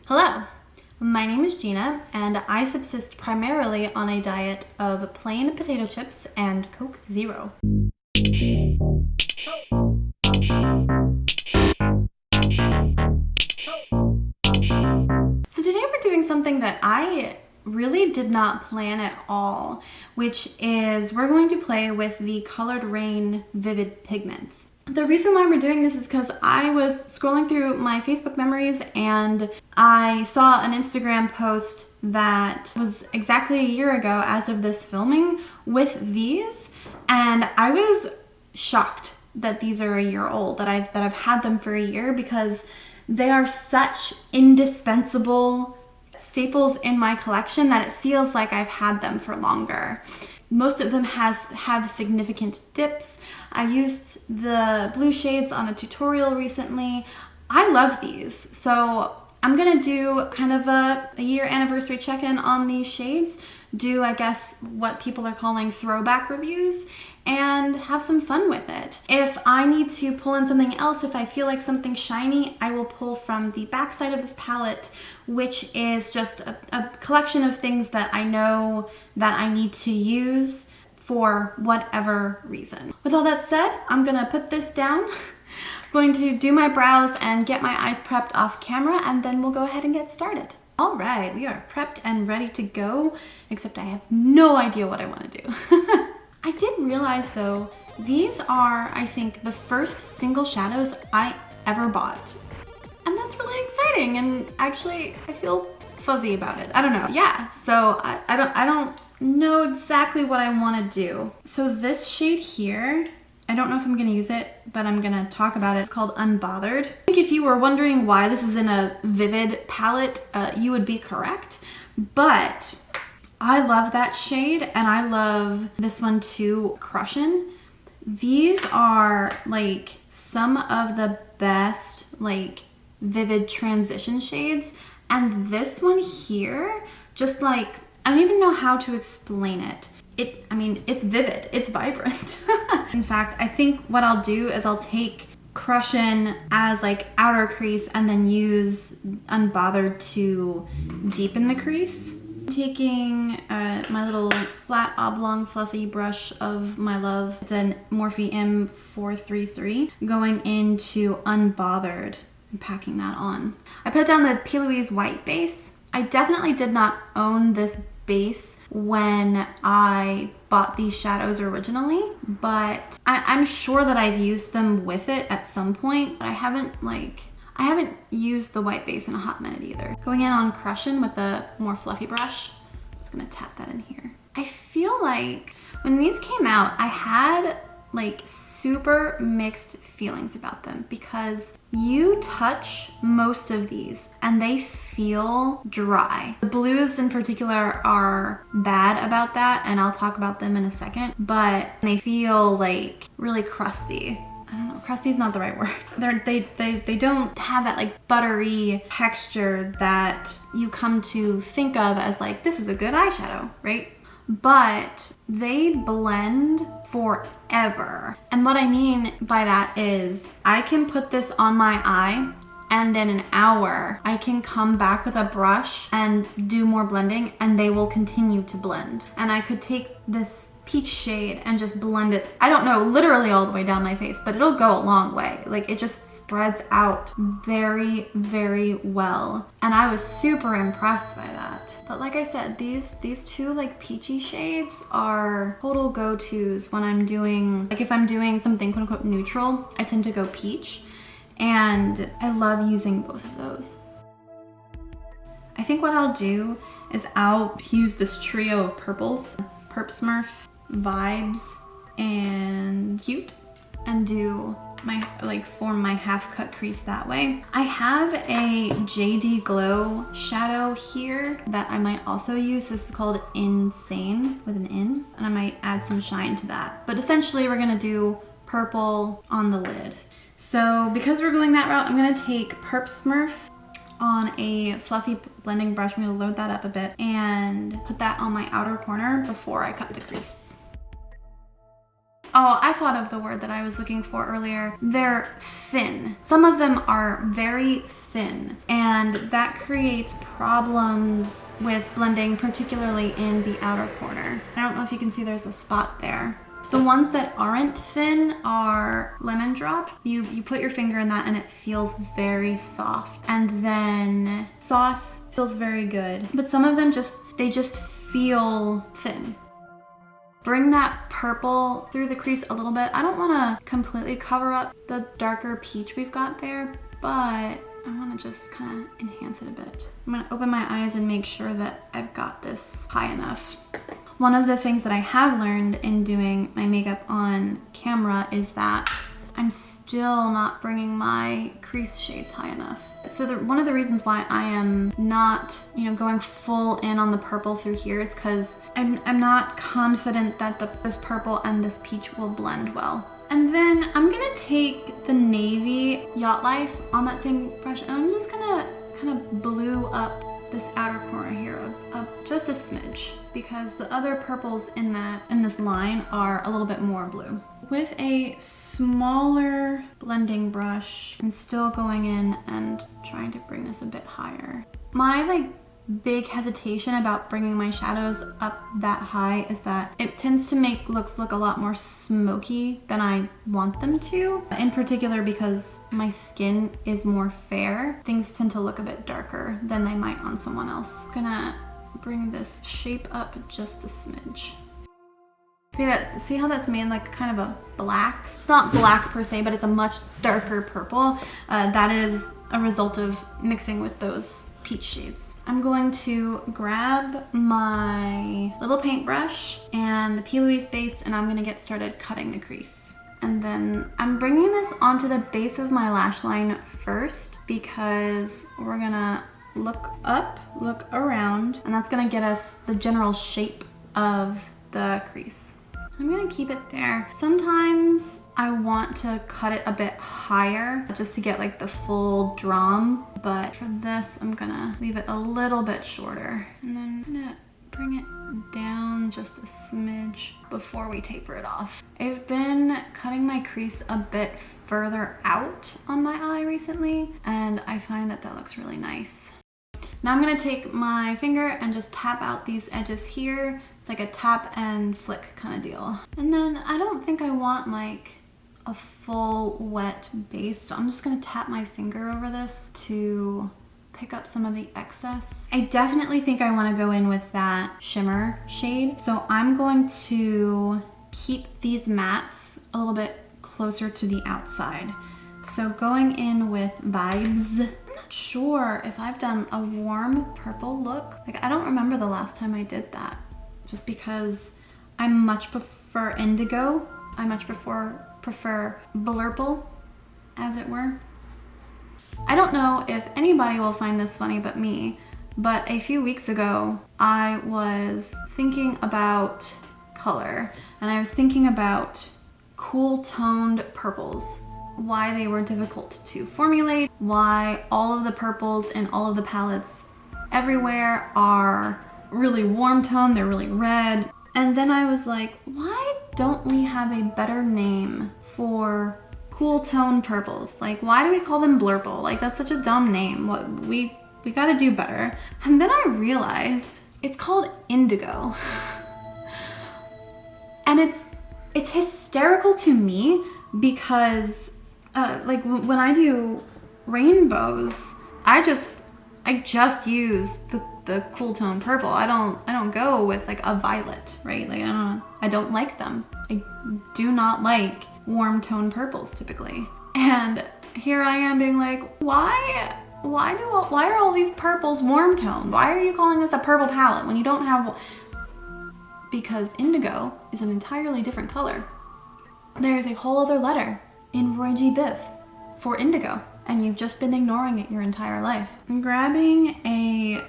Hello, my name is Gina and I subsist primarily on a diet of plain potato chips and Coke Zero. So today we're doing something that I really did not plan at all, which is we're going to play with the Colored Raine Vivid Pigments. The reason why we're doing this is because I was scrolling through my Facebook memories and I saw an Instagram post that was exactly a year ago as of this filming with these, and I was shocked that these are a year old, that I've had them for a year, because they are such indispensable staples in my collection that it feels like I've had them for longer. Most of them have significant dips. I used the blue shades on a tutorial recently. I love these. So I'm gonna do kind of a year anniversary check-in on these shades, do I guess what people are calling throwback reviews, and have some fun with it. If I need to pull in something else, if I feel like something shiny, I will pull from the backside of this palette, which is just a collection of things that I know that I need to use for whatever reason. With all that said, I'm gonna put this down. I'm going to do my brows and get my eyes prepped off camera, and then we'll go ahead and get started. All right, we are prepped and ready to go, except I have no idea what I want to do. I did realize though, these are, I think, the first single shadows I ever bought. And that's really exciting, and actually I feel fuzzy about it. I don't know. Yeah, so I don't know exactly what I want to do. So this shade here, I don't know if I'm going to use it, but I'm going to talk about it. It's called Unbothered. I think if you were wondering why this is in a vivid palette, you would be correct. But I love that shade, and I love this one too, Crushin. These are like some of the best like vivid transition shades, and this one here, just like, I don't even know how to explain it. I mean, it's vivid, it's vibrant. In fact, I think what I'll do is I'll take Crushin as like outer crease and then use Unbothered to deepen the crease. Taking my little flat oblong fluffy brush of my love, it's a Morphe M433, going into Unbothered and packing that on. I put down the P. Louise white base. I definitely did not own this base when I bought these shadows originally, but I'm sure that I've used them with it at some point, but I haven't used the white base in a hot minute either. Going in on Crushin with a more fluffy brush, I'm just gonna tap that in here. I feel like when these came out, I had like super mixed feelings about them, because you touch most of these and they feel dry. The blues in particular are bad about that, and I'll talk about them in a second, but they feel like really crusty. I don't know, crusty is not the right word. They don't have that like buttery texture that you come to think of as like, this is a good eyeshadow, right? But they blend forever. And what I mean by that is I can put this on my eye, and in an hour I can come back with a brush and do more blending, and they will continue to blend. And I could take this peach shade and just blend it, I don't know, literally all the way down my face, but it'll go a long way. Like, it just spreads out very, very well. And I was super impressed by that. But like I said, these two like peachy shades are total go-tos when I'm doing, like if I'm doing something quote unquote neutral, I tend to go peach. And I love using both of those. I think what I'll do is I'll use this trio of purples, Purp, Smurf, Vibez, and Cute, and do my, like, form my half cut crease that way. I have a JD Glow shadow here that I might also use. This is called N-sane with an N, and I might add some shine to that. But essentially we're gonna do purple on the lid. So because we're going that route, I'm gonna take Purp Smurf on a fluffy blending brush. I'm gonna load that up a bit and put that on my outer corner before I cut the crease. Oh, I thought of the word that I was looking for earlier. They're thin. Some of them are very thin, and that creates problems with blending, particularly in the outer corner. I don't know if you can see there's a spot there. The ones that aren't thin are lemon drop. You put your finger in that and it feels very soft. And then sauce feels very good. But some of them they just feel thin. Bring that purple through the crease a little bit. I don't want to completely cover up the darker peach we've got there, but I want to just kind of enhance it a bit. I'm going to open my eyes and make sure that I've got this high enough. One of the things that I have learned in doing my makeup on camera is that I'm still not bringing my crease shades high enough. So one of the reasons why I am not, going full in on the purple through here is because I'm not confident that this purple and this peach will blend well. And then I'm gonna take the navy Yacht Life on that same brush, and I'm just gonna kind of blue up this outer corner here up just a smidge, because the other purples in this line are a little bit more blue. With a smaller blending brush, I'm still going in and trying to bring this a bit higher. My big hesitation about bringing my shadows up that high is that it tends to make looks look a lot more smoky than I want them to. In particular, because my skin is more fair, things tend to look a bit darker than they might on someone else. I'm gonna bring this shape up just a smidge. See how that's made like kind of a black? It's not black per se, but it's a much darker purple. That is a result of mixing with those peach shades. I'm going to grab my little paintbrush and the P. Louise base, and I'm gonna get started cutting the crease. And then I'm bringing this onto the base of my lash line first, because we're gonna look up, look around, and that's gonna get us the general shape of the crease. I'm gonna keep it there. Sometimes I want to cut it a bit higher just to get like the full drum, but for this I'm gonna leave it a little bit shorter, and then I'm gonna bring it down just a smidge before we taper it off. I've been cutting my crease a bit further out on my eye recently, and I find that looks really nice. Now I'm gonna take my finger and just tap out these edges here. It's like a tap and flick kind of deal. And then I don't think I want like a full wet base, so I'm just gonna tap my finger over this to pick up some of the excess. I definitely think I wanna go in with that shimmer shade. So I'm going to keep these mattes a little bit closer to the outside. So going in with Vibez. I'm not sure if I've done a warm purple look. Like, I don't remember the last time I did that, just because I much prefer indigo. I much prefer blurple, as it were. I don't know if anybody will find this funny but me, but a few weeks ago I was thinking about color, and I was thinking about cool toned purples, why they were difficult to formulate, why all of the purples in all of the palettes everywhere are really warm tone, they're really red. And then I was like, why don't we have a better name for cool tone purples? Like, why do we call them blurple? Like, that's such a dumb name. What we gotta do better. And then I realized it's called indigo. And it's hysterical to me because like when I do rainbows, I just use the cool tone purple. I don't go with like a violet, right? Like I don't like them. I do not like warm tone purples typically. And here I am being like, why are all these purples warm tone? Why are you calling this a purple palette when you don't have? Because indigo is an entirely different color. There is a whole other letter in Roy G. Biv for indigo, and you've just been ignoring it your entire life. I'm grabbing a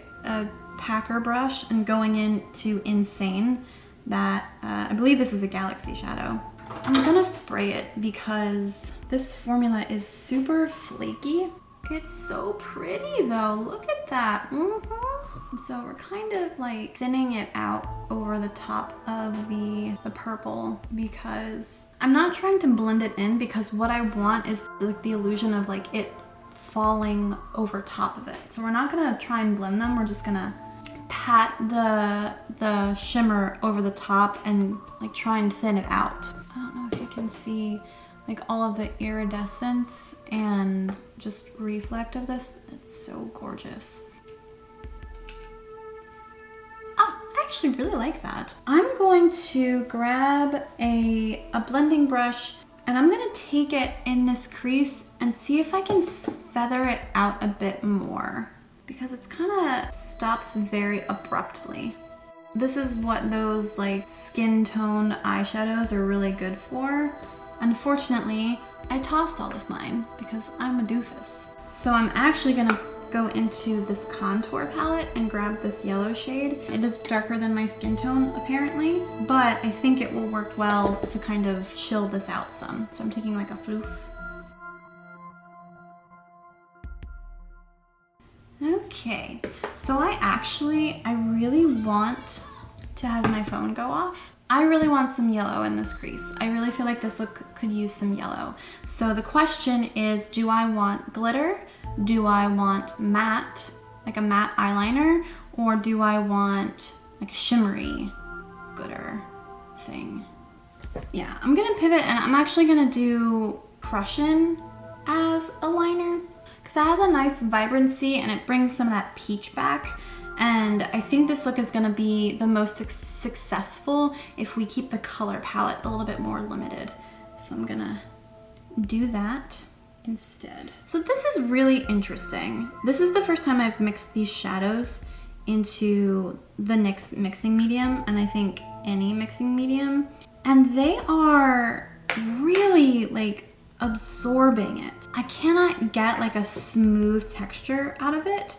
packer brush and going into N-sane. That I believe this is a Galaxy shadow. I'm gonna spray it because this formula is super flaky. It's so pretty though, look at that. And so we're kind of like thinning it out over the top of the purple, because I'm not trying to blend it in, because what I want is like the illusion of like it falling over top of it. So we're not gonna try and blend them, we're just gonna pat the shimmer over the top and like try and thin it out. I don't know if you can see like all of the iridescence and just reflect of this. It's so gorgeous. Oh, I actually really like that. I'm going to grab a blending brush and I'm gonna take it in this crease and see if I can feather it out a bit more, because it's kind of stops very abruptly. This is what those like skin tone eyeshadows are really good for. Unfortunately, I tossed all of mine because I'm a doofus. So I'm actually gonna go into this contour palette and grab this yellow shade. It is darker than my skin tone apparently, but I think it will work well to kind of chill this out some. So I'm taking like a floof. Okay, so I really want to have my phone go off. I really want some yellow in this crease. I really feel like this look could use some yellow. So the question is, do I want glitter? Do I want matte, like a matte eyeliner? Or do I want like a shimmery glitter thing? Yeah, I'm gonna pivot and I'm actually gonna do Crushin as a liner, because that has a nice vibrancy and it brings some of that peach back. And I think this look is gonna be the most successful if we keep the color palette a little bit more limited. So I'm gonna do that instead. So this is really interesting. This is the first time I've mixed these shadows into the NYX mixing medium, and I think any mixing medium. And they are really like absorbing it. I cannot get like a smooth texture out of it.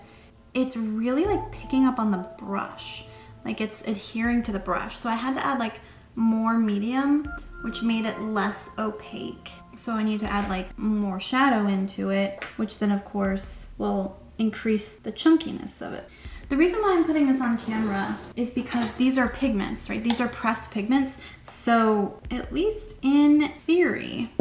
It's really like picking up on the brush, like it's adhering to the brush. So I had to add like more medium, which made it less opaque. So I need to add like more shadow into it, which then of course will increase the chunkiness of it. The reason why I'm putting this on camera is because these are pigments, right? These are pressed pigments. So at least in theory,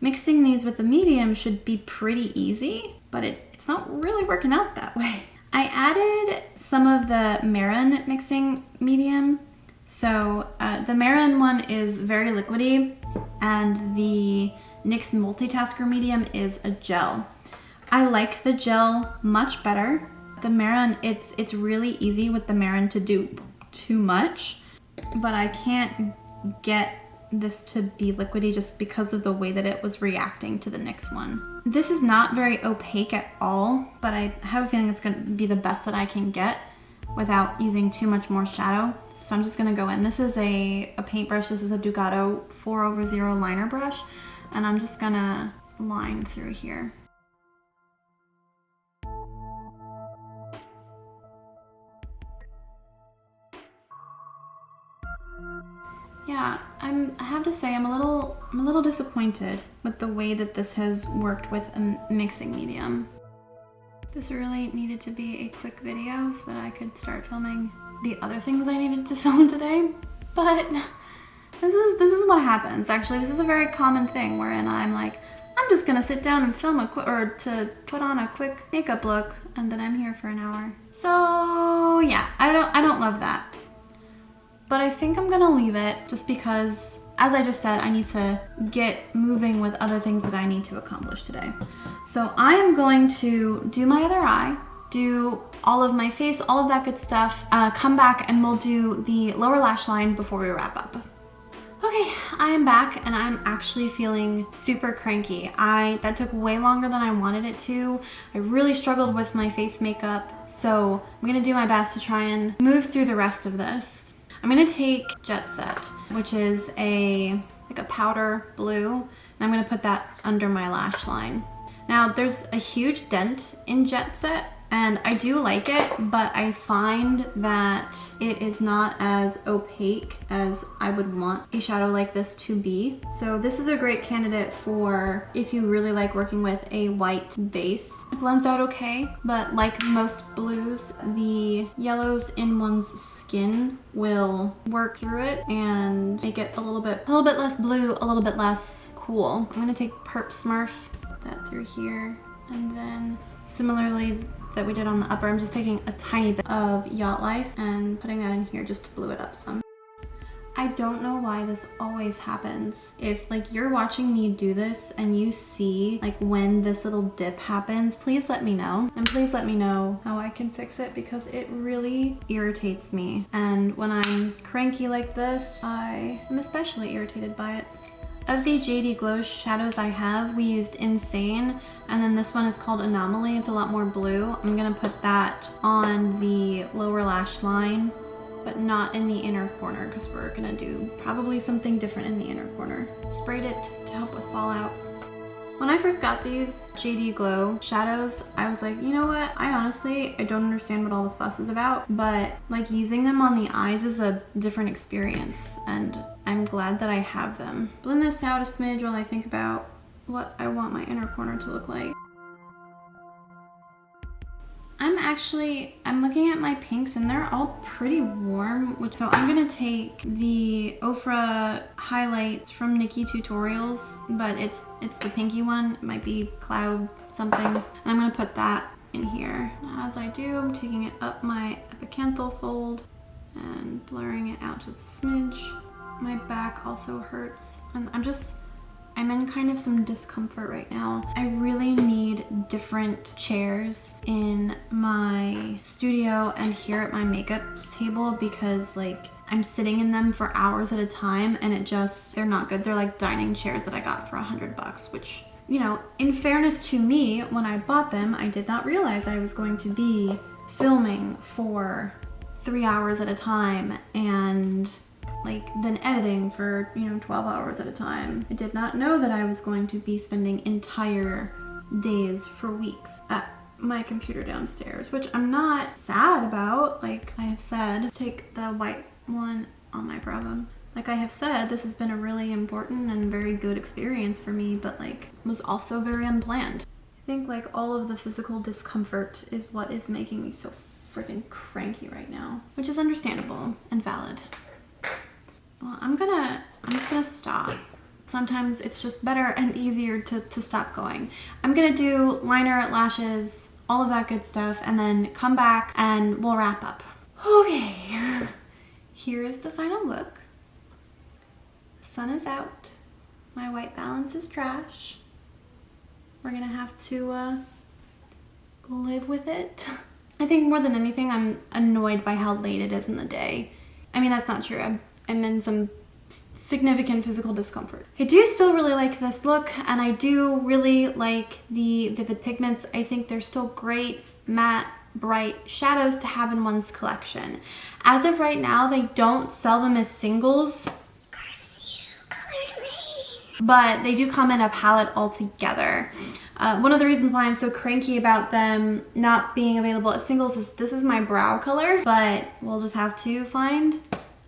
mixing these with the medium should be pretty easy, but it's not really working out that way. I added some of the Marin mixing medium. So the Marin one is very liquidy and the NYX Multitasker medium is a gel. I like the gel much better. The Marin, it's really easy with the Marin to do too much, but I can't get this to be liquidy just because of the way that it was reacting to the NYX one. This is not very opaque at all, but I have a feeling it's gonna be the best that I can get without using too much more shadow. So I'm just gonna go in. This is a paintbrush. This is a Ducato 4/0 liner brush, and I'm just gonna line through here. Yeah, I have to say I'm a little disappointed with the way that this has worked with a mixing medium. This really needed to be a quick video so that I could start filming the other things I needed to film today. But this is what happens. Actually, this is a very common thing wherein I'm like, I'm just gonna sit down and film to put on a quick makeup look, and then I'm here for an hour. So yeah, I don't love that. But I think I'm gonna leave it just because, as I just said, I need to get moving with other things that I need to accomplish today. So I am going to do my other eye, do all of my face, all of that good stuff, come back and we'll do the lower lash line before we wrap up. Okay, I am back and I'm actually feeling super cranky. That took way longer than I wanted it to. I really struggled with my face makeup, so I'm gonna do my best to try and move through the rest of this. I'm gonna take Jet Set, which is like a powder blue, and I'm gonna put that under my lash line. Now there's a huge dent in Jet Set, and I do like it, but I find that it is not as opaque as I would want a shadow like this to be. So this is a great candidate for if you really like working with a white base. It blends out okay, but like most blues, the yellows in one's skin will work through it and make it a little bit less blue, a little bit less cool. I'm gonna take Purp Smurf, put that through here, and then similarly that we did on the upper, I'm just taking a tiny bit of Yacht Life and putting that in here just to blue it up some. I don't know why this always happens. If like you're watching me do this and you see like when this little dip happens, please let me know. And please let me know how I can fix it, because it really irritates me. And when I'm cranky like this, I am especially irritated by it. Of the JD Glow shadows I have, we used N-sane, and then this one is called Anomaly. It's a lot more blue. I'm gonna put that on the lower lash line, but not in the inner corner, because we're gonna do probably something different in the inner corner. Sprayed it to help with fallout. When I first got these JD Glow shadows, I was like, you know what? I don't understand what all the fuss is about, but like using them on the eyes is a different experience, and I'm glad that I have them. Blend this out a smidge while I think about what I want my inner corner to look like. I'm looking at my pinks and they're all pretty warm. So I'm gonna take the Ofra highlights from Nikki Tutorials, but it's the pinky one. It might be Cloud something. And I'm gonna put that in here. As I do, I'm taking it up my epicanthal fold and blurring it out just a smidge. My back also hurts, and I'm in kind of some discomfort right now. I really need different chairs in my studio and here at my makeup table, because like I'm sitting in them for hours at a time and they're not good. They're like dining chairs that I got for $100, which, you know, in fairness to me, when I bought them, I did not realize I was going to be filming for 3 hours at a time and like then editing for, you know, 12 hours at a time. I did not know that I was going to be spending entire days for weeks at my computer downstairs, which I'm not sad about. Like I have said, take the white one on my problem. Like I have said, this has been a really important and very good experience for me, but like was also very unplanned. I think like all of the physical discomfort is what is making me so freaking cranky right now, which is understandable and valid. Well, I'm just gonna stop. Sometimes it's just better and easier to stop going. I'm gonna do liner, lashes, all of that good stuff, and then come back and we'll wrap up. Okay, here is the final look. The sun is out. My white balance is trash. We're gonna have to live with it. I think more than anything, I'm annoyed by how late it is in the day. I mean, that's not true. I'm in some significant physical discomfort. I do still really like this look, and I do really like the Vivid Pigments. I think they're still great, matte, bright shadows to have in one's collection. As of right now, they don't sell them as singles, but they do come in a palette altogether. One of the reasons why I'm so cranky about them not being available as singles is this is my brow color, but we'll just have to find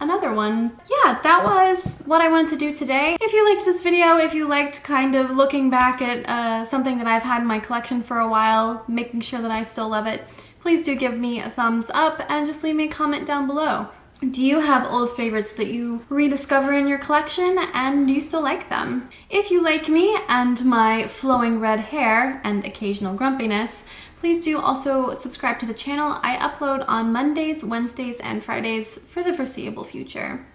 another one. Yeah, that was what I wanted to do today. If you liked this video, if you liked kind of looking back at something that I've had in my collection for a while, making sure that I still love it, please do give me a thumbs up and just leave me a comment down below. Do you have old favorites that you rediscover in your collection, and do you still like them? If you like me and my flowing red hair and occasional grumpiness, please do also subscribe to the channel. I upload on Mondays, Wednesdays, and Fridays for the foreseeable future.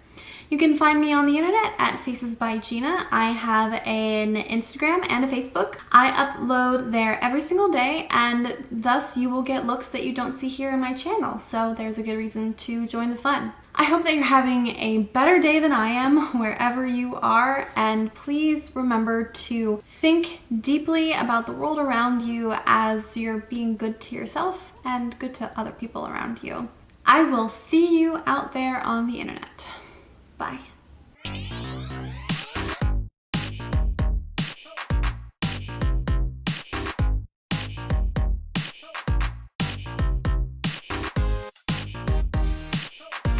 You can find me on the internet at Faces by Gina. I have an Instagram and a Facebook. I upload there every single day, and thus you will get looks that you don't see here in my channel. So there's a good reason to join the fun. I hope that you're having a better day than I am wherever you are, and please remember to think deeply about the world around you as you're being good to yourself and good to other people around you. I will see you out there on the internet. Bye.